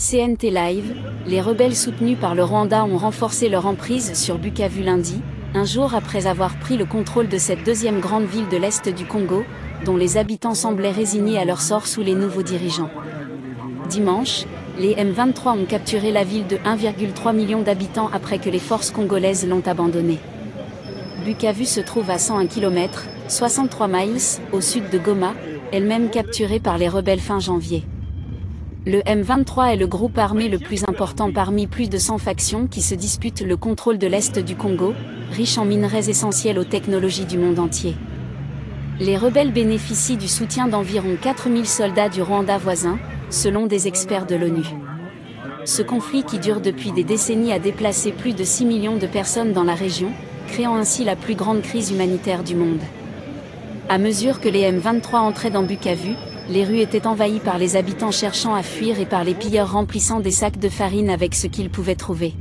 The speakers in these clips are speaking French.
CNT Live, les rebelles soutenus par le Rwanda ont renforcé leur emprise sur Bukavu lundi, un jour après avoir pris le contrôle de cette deuxième grande ville de l'Est du Congo, dont les habitants semblaient résignés à leur sort sous les nouveaux dirigeants. Dimanche, les M23 ont capturé la ville de 1,3 million d'habitants après que les forces congolaises l'ont abandonnée. Bukavu se trouve à 101 km, 63 miles, au sud de Goma, elle-même capturée par les rebelles fin janvier. Le M23 est le groupe armé le plus important parmi plus de 100 factions qui se disputent le contrôle de l'Est du Congo, riche en minerais essentiels aux technologies du monde entier. Les rebelles bénéficient du soutien d'environ 4000 soldats du Rwanda voisin, selon des experts de l'ONU. Ce conflit qui dure depuis des décennies a déplacé plus de 6 millions de personnes dans la région, créant ainsi la plus grande crise humanitaire du monde. À mesure que les M23 entraient dans Bukavu, les rues étaient envahies par les habitants cherchant à fuir et par les pilleurs remplissant des sacs de farine avec ce qu'ils pouvaient trouver.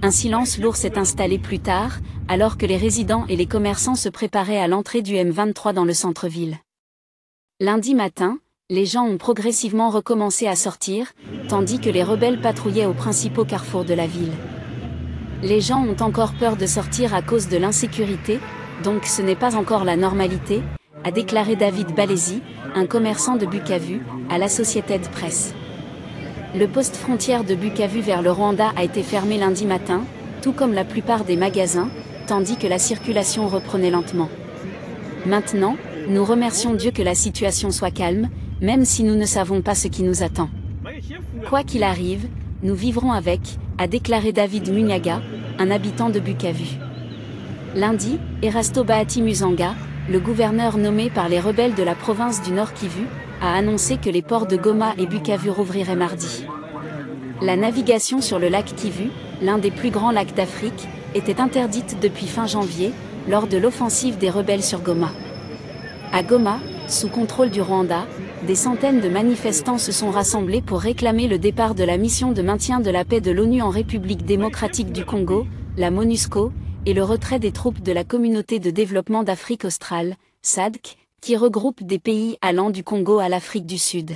Un silence lourd s'est installé plus tard, alors que les résidents et les commerçants se préparaient à l'entrée du M23 dans le centre-ville. Lundi matin, les gens ont progressivement recommencé à sortir, tandis que les rebelles patrouillaient aux principaux carrefours de la ville. Les gens ont encore peur de sortir à cause de l'insécurité, donc ce n'est pas encore la normalité, a déclaré David Balési, un commerçant de Bukavu, à l'Associated Press. Le poste frontière de Bukavu vers le Rwanda a été fermé lundi matin, tout comme la plupart des magasins, tandis que la circulation reprenait lentement. Maintenant, nous remercions Dieu que la situation soit calme, même si nous ne savons pas ce qui nous attend. Quoi qu'il arrive, nous vivrons avec, a déclaré David Munyaga, un habitant de Bukavu. Lundi, Erasto Bahati Muzanga, le gouverneur nommé par les rebelles de la province du Nord Kivu, a annoncé que les ports de Goma et Bukavu rouvriraient mardi. La navigation sur le lac Kivu, l'un des plus grands lacs d'Afrique, était interdite depuis fin janvier, lors de l'offensive des rebelles sur Goma. À Goma, sous contrôle du Rwanda, des centaines de manifestants se sont rassemblés pour réclamer le départ de la mission de maintien de la paix de l'ONU en République démocratique du Congo, la MONUSCO, et le retrait des troupes de la Communauté de développement d'Afrique australe, SADC, qui regroupe des pays allant du Congo à l'Afrique du Sud.